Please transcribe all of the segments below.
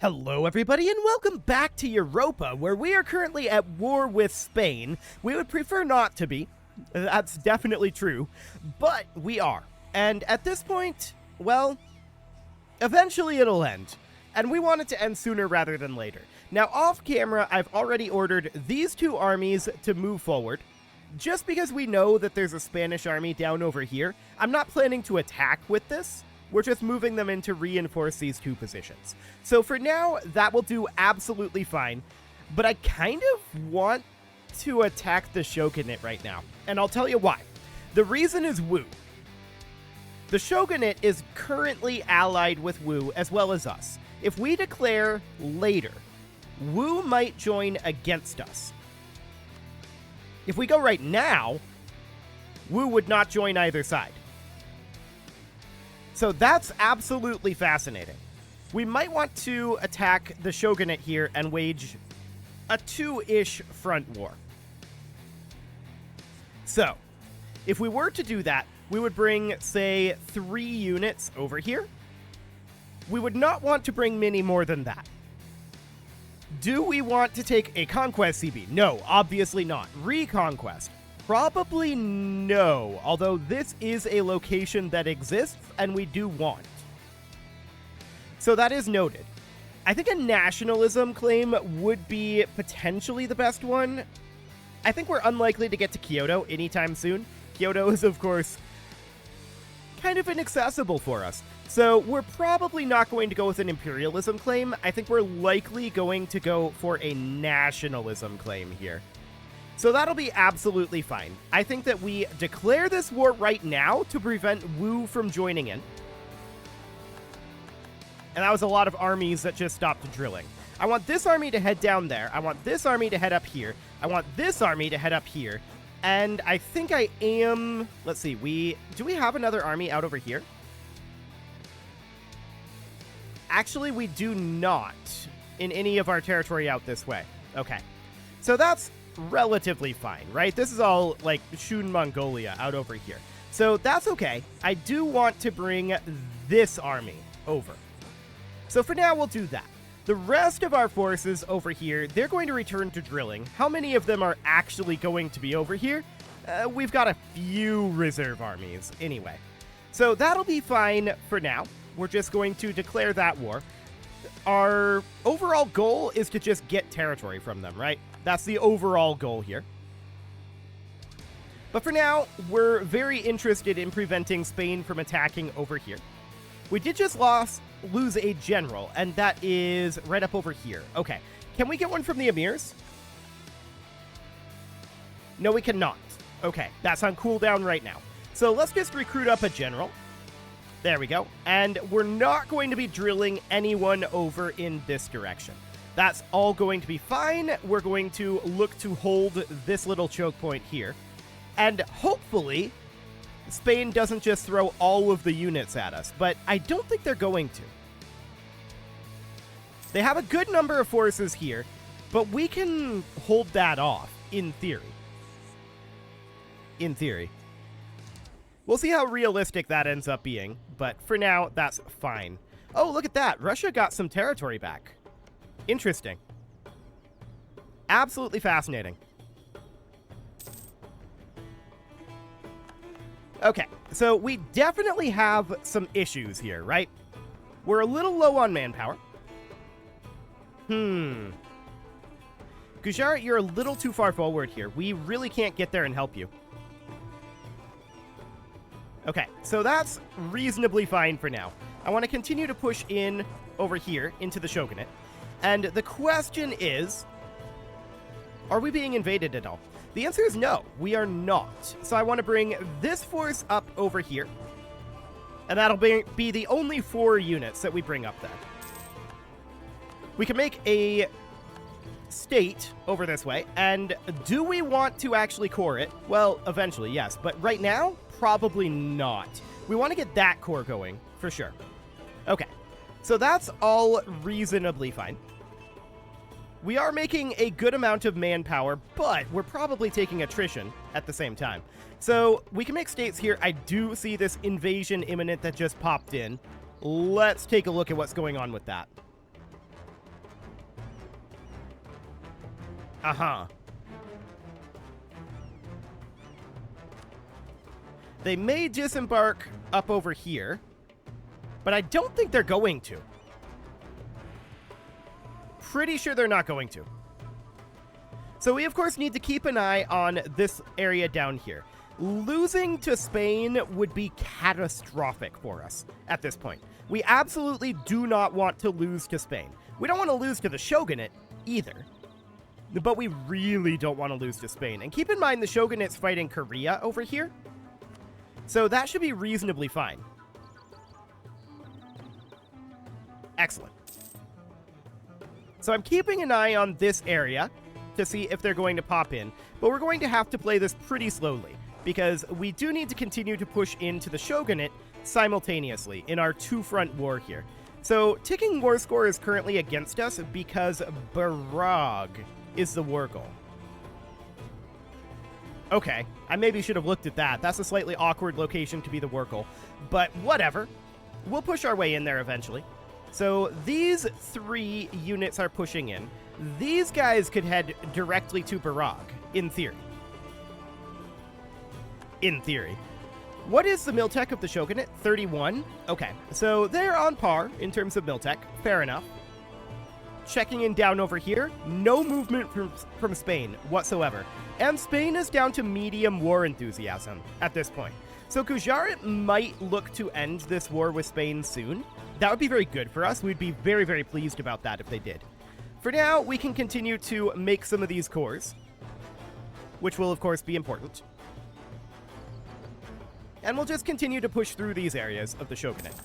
Hello everybody and welcome back to Europa, where we are currently at war with Spain. We would prefer not to be, that's definitely true, but we are. And at this point, well, eventually it'll end. And we want it to end sooner rather than later. Now off camera, I've already ordered these two armies to move forward. Just because we know that there's a Spanish army down over here, I'm not planning to attack with this. We're just moving them in to reinforce these two positions. So for now, that will do absolutely fine. But I kind of want to attack the Shogunate right now. And I'll tell you why. The reason is Wu. The Shogunate is currently allied with Wu as well as us. If we declare later, Wu might join against us. If we go right now, Wu would not join either side. So that's absolutely fascinating. We might want to attack the Shogunate here and wage a 2-ish front war. So, if we were to do that, we would bring, say, 3 units over here. We would not want to bring many more than that. Do we want to take a conquest CB? No, obviously not. Reconquest? Probably no, although this is a location that exists and we do want. So that is noted. I think a nationalism claim would be potentially the best one. I think we're unlikely to get to Kyoto anytime soon. Kyoto is, of course, kind of inaccessible for us. So we're probably not going to go with an imperialism claim. I think we're likely going to go for a nationalism claim here. So that'll be absolutely fine. I think that we declare this war right now to prevent Wu from joining in. And that was a lot of armies that just stopped drilling. I want this army to head down there. I want this army to head up here. I want this army to head up here. And I think I am... Let's see, do we have another army out over here? Actually, we do not in any of our territory out this way. Okay. So that's relatively fine, right? This is all like Shun Mongolia out over here. So that's okay. I do want to bring this army over. So for now, we'll do that. The rest of our forces over here, they're going to return to drilling. How many of them are actually going to be over here? We've got a few reserve armies anyway. So that'll be fine for now. We're just going to declare that war. Our overall goal is to just get territory from them, right? That's the overall goal here. But for now, we're very interested in preventing Spain from attacking over here. We did just lose a general, and that is right up over here. Okay, can we get one from the emirs? No, we cannot. Okay, that's on cooldown right now. So let's just recruit up a general. There we go. And we're not going to be drilling anyone over in this direction. That's all going to be fine. We're going to look to hold this little choke point here. And hopefully, Spain doesn't just throw all of the units at us. But I don't think they're going to. They have a good number of forces here, but we can hold that off, in theory. In theory. We'll see how realistic that ends up being, but for now, that's fine. Oh, look at that. Russia got some territory back. Interesting. Absolutely fascinating. Okay, so we definitely have some issues here, right? We're a little low on manpower. Gujarat, you're a little too far forward here. We really can't get there and help you. Okay, so that's reasonably fine for now. I want to continue to push in over here into the Shogunate. And the question is, are we being invaded at all? The answer is no, we are not. So I want to bring this force up over here. And that'll be the only 4 units that we bring up there. We can make a state over this way. And do we want to actually core it? Well, eventually, yes. But right now, probably not. We want to get that core going, for sure. Okay, so that's all reasonably fine. We are making a good amount of manpower, but we're probably taking attrition at the same time. So we can make states here. I do see this invasion imminent that just popped in. Let's take a look at what's going on with that. Uh-huh. They may disembark up over here, but I don't think they're going to. Pretty sure they're not going to. So we, of course, need to keep an eye on this area down here. Losing to Spain would be catastrophic for us at this point. We absolutely do not want to lose to Spain. We don't want to lose to the Shogunate either. But we really don't want to lose to Spain. And keep in mind the Shogunate's fighting Korea over here. So that should be reasonably fine. Excellent. So I'm keeping an eye on this area to see if they're going to pop in. But we're going to have to play this pretty slowly, because we do need to continue to push into the Shogunate simultaneously in our two-front war here. So ticking war score is currently against us because Barag is the war goal. Okay, I maybe should have looked at that. That's a slightly awkward location to be the war goal, but whatever. We'll push our way in there eventually. So these 3 units are pushing in. These guys could head directly to Barag, in theory. In theory. What is the Miltech of the Shogunate? 31? Okay, so they're on par in terms of Miltech. Fair enough. Checking in down over here. No movement from Spain whatsoever. And Spain is down to medium war enthusiasm at this point. So Gujarat might look to end this war with Spain soon. That would be very good for us. We'd be very, very pleased about that if they did. For now, we can continue to make some of these cores, which will, of course, be important. And we'll just continue to push through these areas of the Shogunate.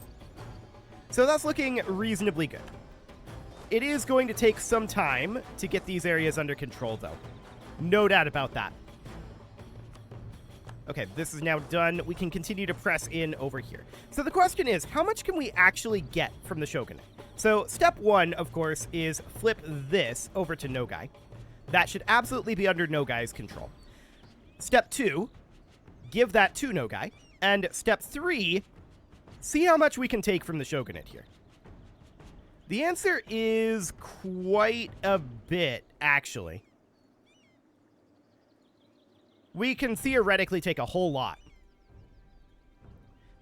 So that's looking reasonably good. It is going to take some time to get these areas under control, though. No doubt about that. Okay, this is now done. We can continue to press in over here. So the question is, how much can we actually get from the Shogunate? So step 1, of course, is flip this over to Nogai. That should absolutely be under Nogai's control. Step 2, give that to Nogai. And step 3, see how much we can take from the Shogunate here. The answer is quite a bit, actually. We can theoretically take a whole lot.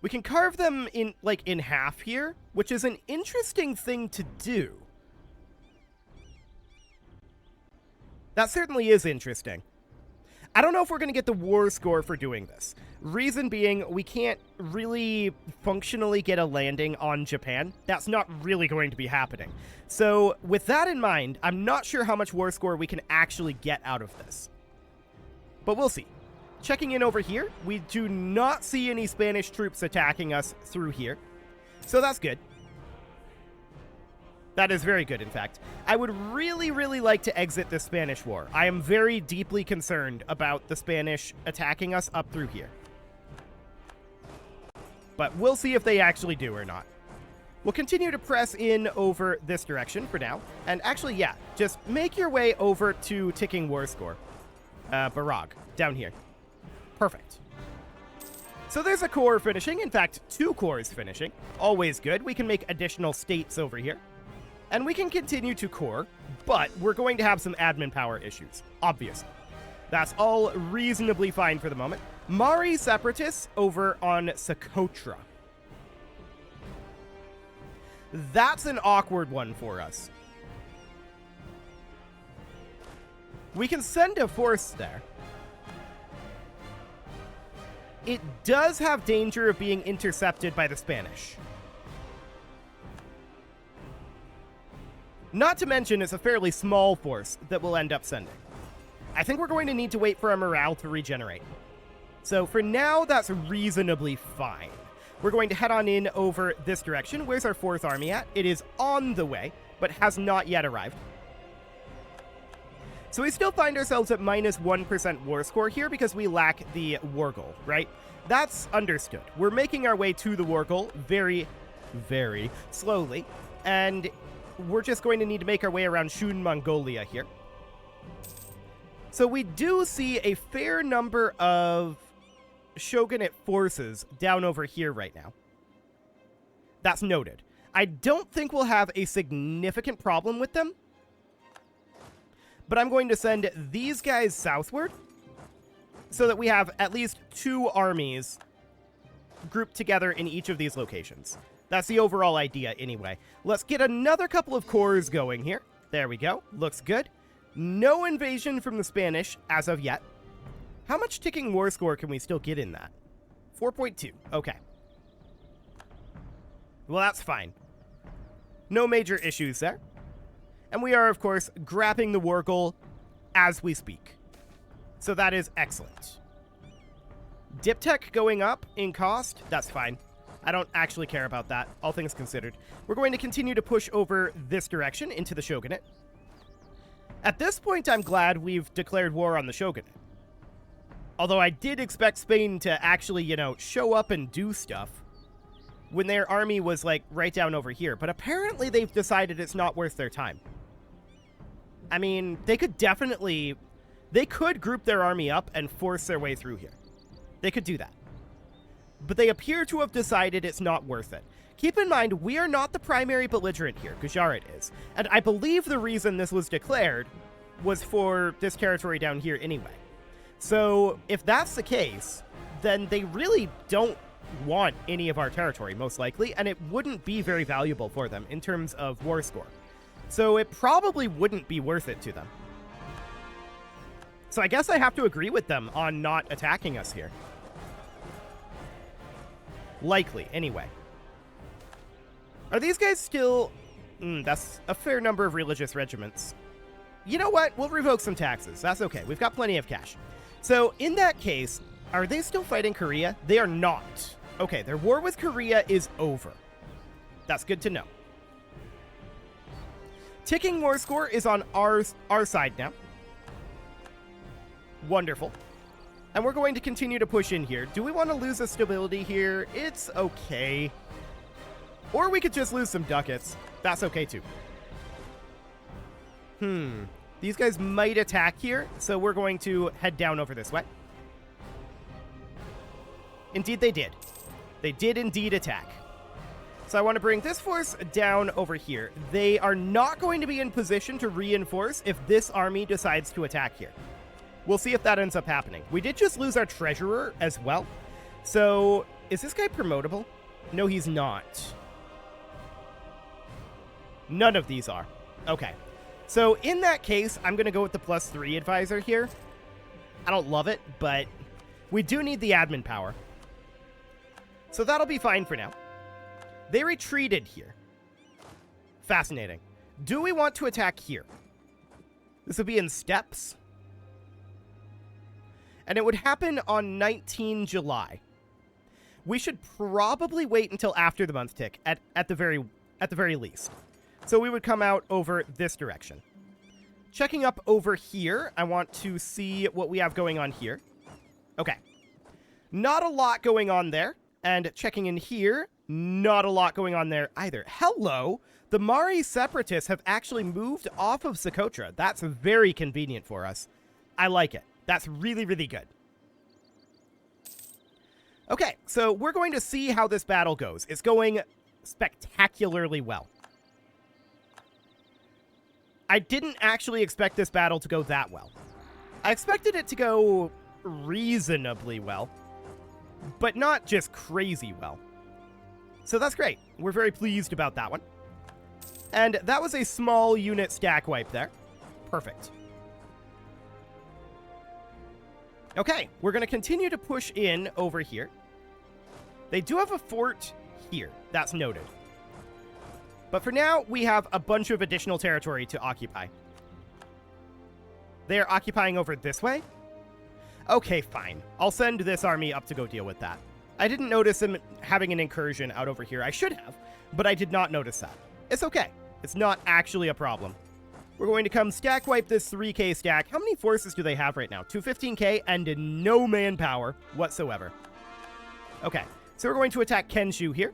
We can carve them in half here, which is an interesting thing to do. That certainly is interesting. I don't know if we're going to get the war score for doing this. Reason being, we can't really functionally get a landing on Japan. That's not really going to be happening. So with that in mind, I'm not sure how much war score we can actually get out of this. But we'll see. Checking in over here, we do not see any Spanish troops attacking us through here. So that's good. That is very good, in fact. I would really, really like to exit the Spanish war. I am very deeply concerned about the Spanish attacking us up through here. But we'll see if they actually do or not. We'll continue to press in over this direction for now. And actually, yeah, just make your way over to ticking war score. Barag, down here. Perfect. So there's a core finishing. In fact, 2 cores finishing. Always good. We can make additional states over here. And we can continue to core, but we're going to have some admin power issues, obviously. That's all reasonably fine for the moment. Mari Separatists over on Socotra. That's an awkward one for us. We can send a force there. It does have danger of being intercepted by the Spanish. Not to mention, it's a fairly small force that we'll end up sending. I think we're going to need to wait for our morale to regenerate. So for now, that's reasonably fine. We're going to head on in over this direction. Where's our 4th army at? It is on the way, but has not yet arrived. So we still find ourselves at minus 1% war score here because we lack the war goal, right? That's understood. We're making our way to the war goal very, very slowly. And we're just going to need to make our way around Shun, Mongolia here. So we do see a fair number of Shogunate forces down over here right now. That's noted. I don't think we'll have a significant problem with them. but I'm going to send these guys southward so that we have at least 2 armies grouped together in each of these locations. That's the overall idea anyway. Let's get another couple of corps going here. There we go. Looks good. No invasion from the Spanish as of yet. How much ticking war score can we still get in that? 4.2. Okay. Well, that's fine. No major issues there. And we are, of course, grabbing the war goal as we speak. So that is excellent. Diptech going up in cost, that's fine. I don't actually care about that, all things considered. We're going to continue to push over this direction into the Shogunate. At this point, I'm glad we've declared war on the Shogunate. Although I did expect Spain to actually, you know, show up and do stuff when their army was, like, right down over here. But apparently they've decided it's not worth their time. I mean, they could definitely... They could group their army up and force their way through here. They could do that. But they appear to have decided it's not worth it. Keep in mind, we are not the primary belligerent here. Gujarat is. And I believe the reason this was declared was for this territory down here anyway. So, if that's the case, then they really don't want any of our territory, most likely, and it wouldn't be very valuable for them in terms of war score. So it probably wouldn't be worth it to them. So I guess I have to agree with them on not attacking us here. Likely, anyway. Are these guys still... that's a fair number of religious regiments. You know what? We'll revoke some taxes. That's okay. We've got plenty of cash. So, in that case, are they still fighting Korea? They are not. Okay, their war with Korea is over. That's good to know. Ticking war score is on our side now. Wonderful. And we're going to continue to push in here. Do we want to lose a stability here? It's okay. Or we could just lose some ducats. That's okay too. These guys might attack here, so we're going to head down over this way. Indeed they did. They did indeed attack. So I want to bring this force down over here. They are not going to be in position to reinforce if this army decides to attack here. We'll see if that ends up happening. We did just lose our treasurer as well. So, is this guy promotable? No, he's not. None of these are. Okay. So, in that case, I'm going to go with the +3 advisor here. I don't love it, but we do need the admin power. So that'll be fine for now. They retreated here. Fascinating. Do we want to attack here? This would be in steps. And it would happen on 19 July. We should probably wait until after the month tick, at the very least. So we would come out over this direction. Checking up over here, I want to see what we have going on here. Okay. Not a lot going on there. And checking in here, not a lot going on there either. Hello! The Mari separatists have actually moved off of Socotra. That's very convenient for us. I like it. That's really, really good. Okay, so we're going to see how this battle goes. It's going spectacularly well. I didn't actually expect this battle to go that well. I expected it to go reasonably well, but not just crazy well. So that's great. We're very pleased about that one. And that was a small unit stack wipe there. Perfect. Okay, we're going to continue to push in over here. They do have a fort here. That's noted. But for now, we have a bunch of additional territory to occupy. They are occupying over this way? Okay, fine. I'll send this army up to go deal with that. I didn't notice them having an incursion out over here. I should have, but I did not notice that. It's okay. It's not actually a problem. We're going to come stack wipe this 3k stack. How many forces do they have right now? 215k and no manpower whatsoever. Okay, so we're going to attack Kenshu here.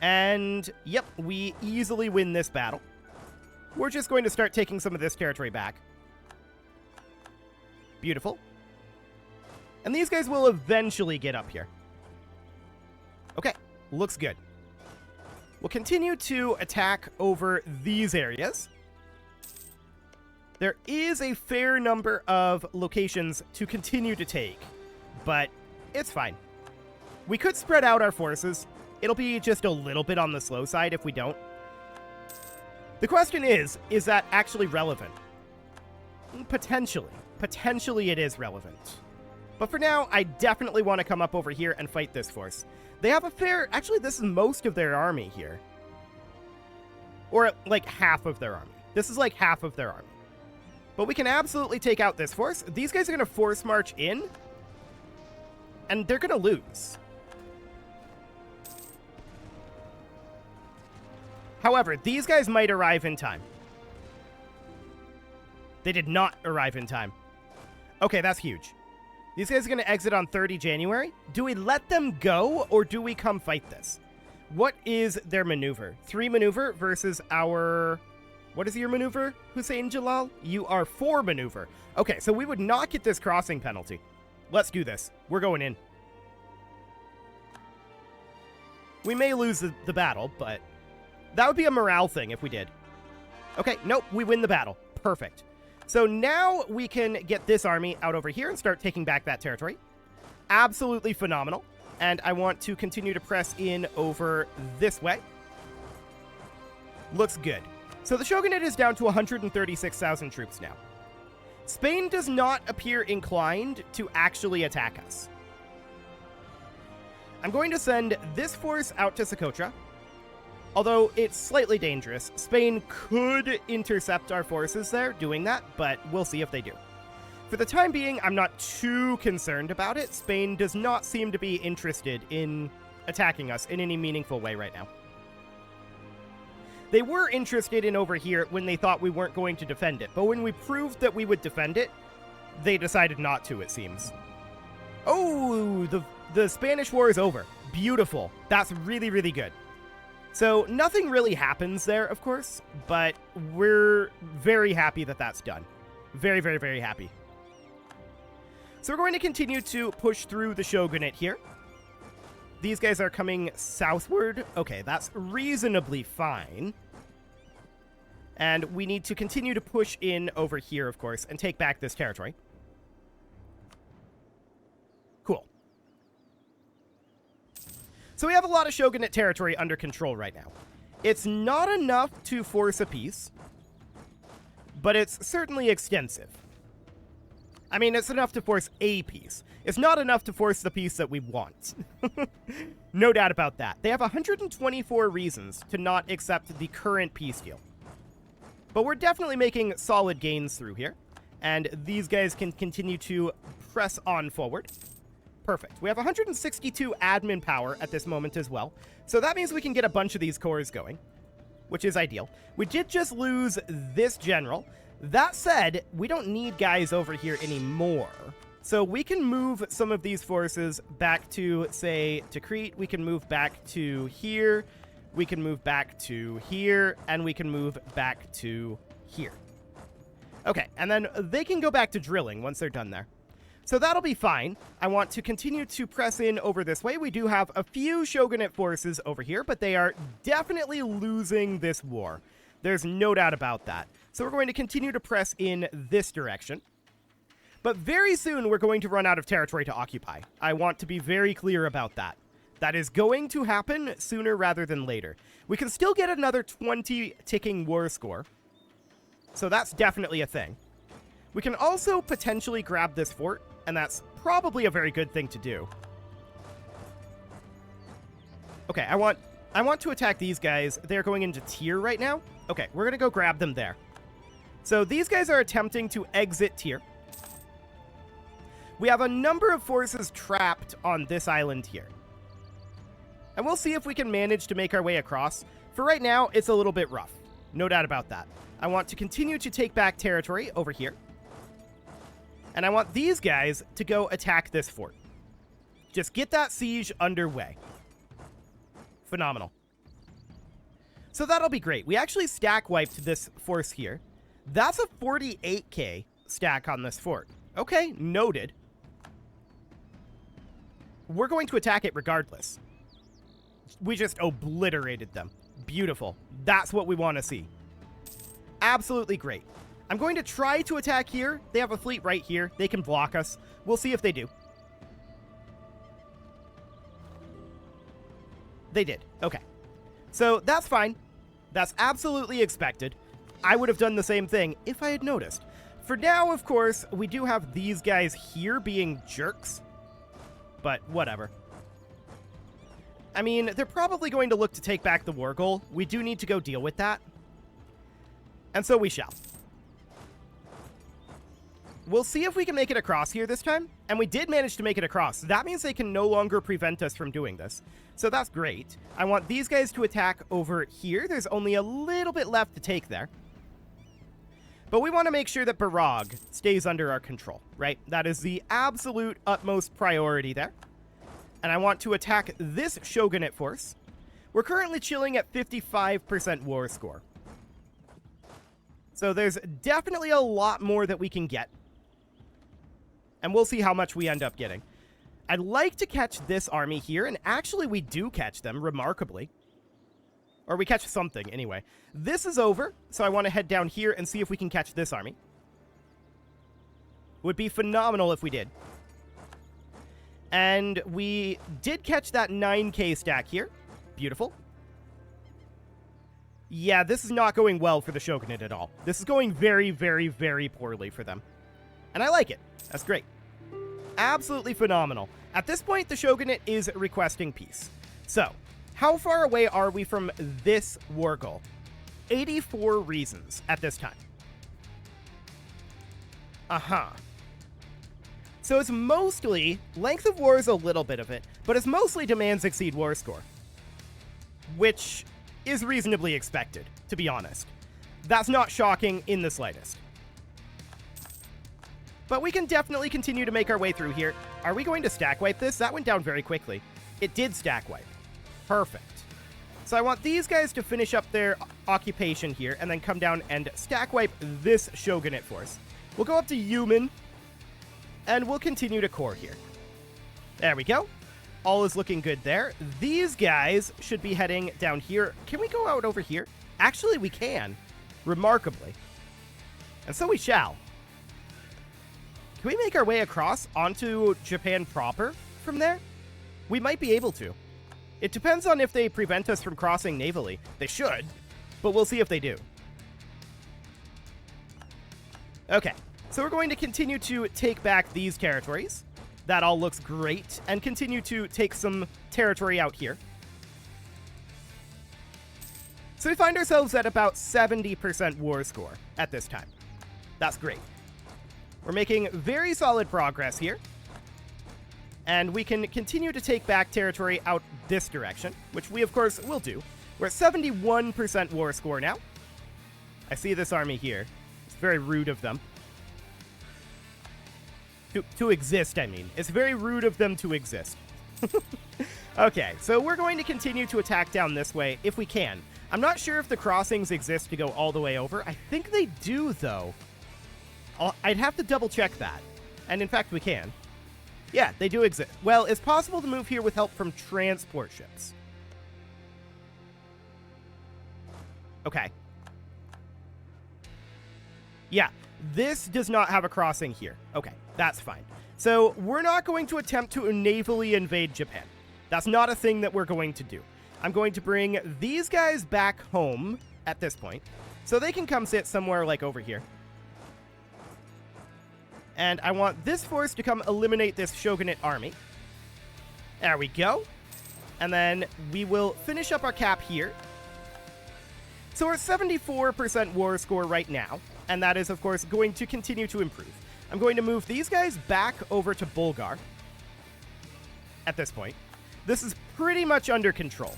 And, yep, we easily win this battle. We're just going to start taking some of this territory back. Beautiful. And these guys will eventually get up here. Okay, looks good. We'll continue to attack over these areas. There is a fair number of locations to continue to take, but it's fine. We could spread out our forces. It'll be just a little bit on the slow side if we don't. The question is that actually relevant? Potentially. Potentially it is relevant. But for now, I definitely want to come up over here and fight this force. They have a fair... Actually, this is most of their army here. Or, like, half of their army. This is, like, half of their army. But we can absolutely take out this force. These guys are going to force march in. And they're going to lose. However, these guys might arrive in time. They did not arrive in time. Okay, that's huge. These guys are going to exit on 30 January. Do we let them go, or do we come fight this? What is their maneuver? 3 maneuver versus our... What is your maneuver, Hussein Jalal? You are 4 maneuver. Okay, so we would not get this crossing penalty. Let's do this. We're going in. We may lose the battle, but that would be a morale thing if we did. Okay, nope, we win the battle. Perfect. So now we can get this army out over here and start taking back that territory. Absolutely phenomenal. And I want to continue to press in over this way. Looks good. So the shogunate is down to 136,000 troops now. Spain does not appear inclined to actually attack us. I'm going to send this force out to Socotra. Although it's slightly dangerous. Spain could intercept our forces there doing that, but we'll see if they do. For the time being, I'm not too concerned about it. Spain does not seem to be interested in attacking us in any meaningful way right now. They were interested in over here when they thought we weren't going to defend it, but when we proved that we would defend it, they decided not to, it seems. Oh, the Spanish War is over. Beautiful. That's really, really good. So nothing really happens there, of course, but we're very happy that that's done. Very, very, very happy. So we're going to continue to push through the shogunate here. These guys are coming southward. Okay, that's reasonably fine. And we need to continue to push in over here, of course, and take back this territory. Cool. So we have a lot of shogunate territory under control right now. It's not enough to force a peace, but it's certainly extensive. I mean, it's enough to force a peace. It's not enough to force the peace that we want. No doubt about that. They have 124 reasons to not accept the current peace deal. But we're definitely making solid gains through here, and these guys can continue to press on forward. Perfect. We have 162 admin power at this moment as well, so that means we can get a bunch of these cores going, which is ideal. We did just lose this general. That said, we don't need guys over here anymore, so we can move some of these forces back to, say, to Crete. We can move back to here. We can move back to here, and we can move back to here. Okay, and then they can go back to drilling once they're done there. So that'll be fine. I want to continue to press in over this way. We do have a few shogunate forces over here, but they are definitely losing this war. There's no doubt about that. So we're going to continue to press in this direction. But very soon we're going to run out of territory to occupy. I want to be very clear about that. That is going to happen sooner rather than later. We can still get another 20 ticking war score. So that's definitely a thing. We can also potentially grab this fort, and that's probably a very good thing to do. Okay, I want to attack these guys. They're going into tier right now. Okay, we're going to go grab them there. So these guys are attempting to exit tier. We have a number of forces trapped on this island here. And we'll see if we can manage to make our way across. For right now, it's a little bit rough. No doubt about that. I want to continue to take back territory over here. And I want these guys to go attack this fort. Just get that siege underway. Phenomenal. So that'll be great. We actually stack wiped this force here. That's a 48k stack on this fort. Okay, noted. We're going to attack it regardless. We just obliterated them. Beautiful. That's what we want to see. Absolutely great. I'm going to try to attack here. They have a fleet right here. They can block us. We'll see if they do. They did. Okay. So that's fine. That's absolutely expected. I would have done the same thing if I had noticed. For now, of course, we do have these guys here being jerks. But whatever. I mean, they're probably going to look to take back the war goal. We do need to go deal with that. And so we shall. We'll see if we can make it across here this time. And we did manage to make it across. That means they can no longer prevent us from doing this. So that's great. I want these guys to attack over here. There's only a little bit left to take there. But we want to make sure that Barag stays under our control, right? That is the absolute utmost priority there. And I want to attack this shogunate force. We're currently chilling at 55% war score. So there's definitely a lot more that we can get. And we'll see how much we end up getting. I'd like to catch this army here, and actually we do catch them, remarkably. Or we catch something, anyway. This is over, so I want to head down here and see if we can catch this army. Would be phenomenal if we did. And we did catch that 9k stack here. Beautiful. Yeah, this is not going well for the shogunate at all. This is going very, very, very poorly for them. And I like it. That's great. Absolutely phenomenal. At this point, the shogunate is requesting peace. So, how far away are we from this war goal? 84 reasons at this time. So it's mostly, length of war is a little bit of it, but it's mostly demands exceed war score. Which is reasonably expected, to be honest. That's not shocking in the slightest. But we can definitely continue to make our way through here. Are we going to stack wipe this? That went down very quickly. It did stack wipe. Perfect. So I want these guys to finish up their occupation here and then come down and stack wipe this shogunate force. We'll go up to Yumen, and we'll continue to core here. There we go. All is looking good there. These guys should be heading down here. Can we go out over here? Actually, we can. Remarkably. And so we shall. Can we make our way across onto Japan proper from there? We might be able to. It depends on if they prevent us from crossing navally. They should, but we'll see if they do. Okay, so we're going to continue to take back these territories. That all looks great, and continue to take some territory out here. So we find ourselves at about 70% war score at this time. That's great. We're making very solid progress here. And we can continue to take back territory out this direction, which we, of course, will do. We're at 71% war score now. I see this army here. It's very rude of them. To exist, I mean. It's very rude of them to exist. Okay, so we're going to continue to attack down this way if we can. I'm not sure if the crossings exist to go all the way over. I think they do, though. I'd have to double check that. And in fact, we can. Yeah, they do exist. Well, it's possible to move here with help from transport ships. Okay. Yeah, this does not have a crossing here. Okay, that's fine. So we're not going to attempt to navally invade Japan. That's not a thing that we're going to do. I'm going to bring these guys back home at this point, so they can come sit somewhere like over here. And I want this force to come eliminate this shogunate army. There we go. And then we will finish up our cap here. So we're at 74% war score right now. And that is, of course, going to continue to improve. I'm going to move these guys back over to Bulgar at this point. This is pretty much under control.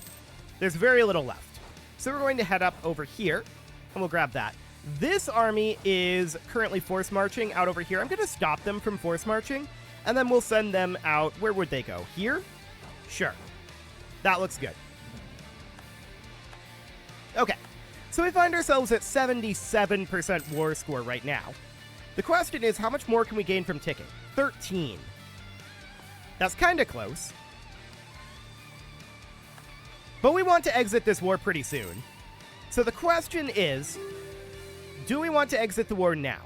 There's very little left. So we're going to head up over here, and we'll grab that. This army is currently force marching out over here. I'm going to stop them from force marching, and then we'll send them out. Where would they go? Here? Sure. That looks good. Okay. So we find ourselves at 77% war score right now. The question is, how much more can we gain from ticking? 13. That's kind of close. But we want to exit this war pretty soon. So the question is, do we want to exit the war now?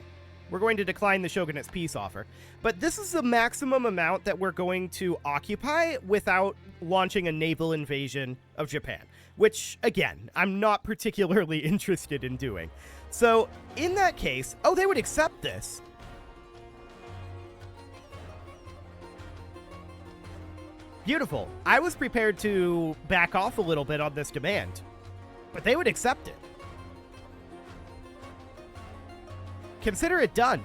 We're going to decline the shogunate's peace offer, but this is the maximum amount that we're going to occupy without launching a naval invasion of Japan, which, again, I'm not particularly interested in doing. So, in that case, oh, they would accept this. Beautiful. I was prepared to back off a little bit on this demand, but they would accept it. Consider it done.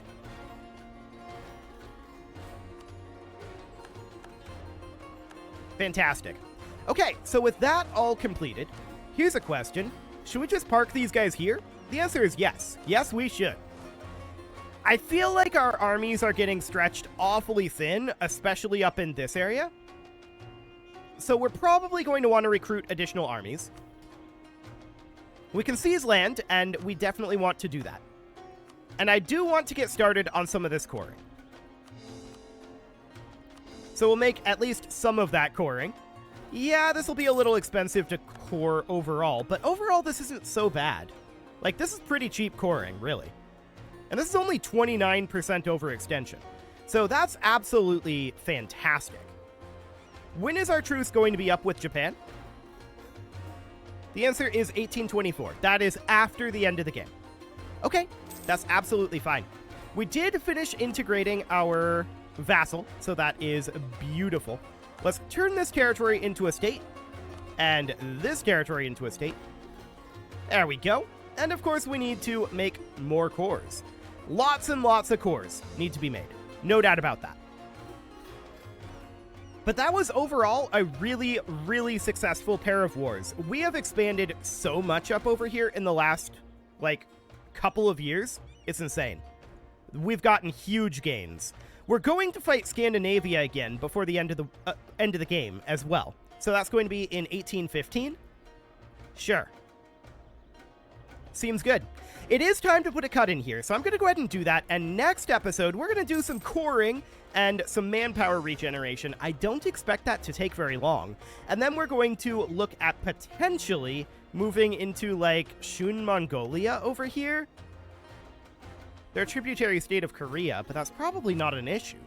Fantastic. Okay, so with that all completed, here's a question. Should we just park these guys here? The answer is yes. Yes, we should. I feel like our armies are getting stretched awfully thin, especially up in this area. So we're probably going to want to recruit additional armies. We can seize land, and we definitely want to do that. And I do want to get started on some of this coring. So we'll make at least some of that coring. Yeah, this will be a little expensive to core overall, but overall this isn't so bad. Like, this is pretty cheap coring, really. And this is only 29% overextension. So that's absolutely fantastic. When is our truce going to be up with Japan? The answer is 1824. That is after the end of the game. Okay, that's absolutely fine. We did finish integrating our vassal, so that is beautiful. Let's turn this territory into a state, and this territory into a state. There we go. And of course, we need to make more cores. Lots and lots of cores need to be made. No doubt about that. But that was overall a really, really successful pair of wars. We have expanded so much up over here in the last, couple of years. It's insane. We've gotten huge gains. We're going to fight Scandinavia again before the end of the game as well. So that's going to be in 1815. Sure. Seems good. It is time to put a cut in here, so I'm going to go ahead and do that. And next episode, we're going to do some coring and some manpower regeneration. I don't expect that to take very long. And then we're going to look at potentially moving into, Shun Mongolia over here. They're a tributary state of Korea, but that's probably not an issue.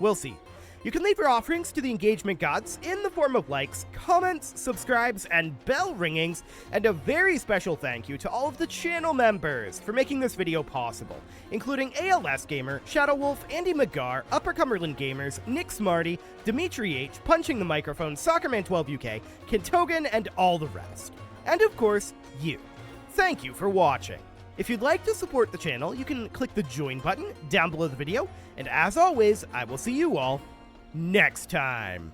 We'll see. You can leave your offerings to the engagement gods in the form of likes, comments, subscribes, and bell ringings, and a very special thank you to all of the channel members for making this video possible, including ALS Gamer, Shadow Wolf, Andy McGar, Upper Cumberland Gamers, Nick Smarty, Dimitri H, Punching the Microphone, Soccerman12UK, Kintogan, and all the rest. And of course, you. Thank you for watching. If you'd like to support the channel, you can click the join button down below the video, and as always, I will see you all next time.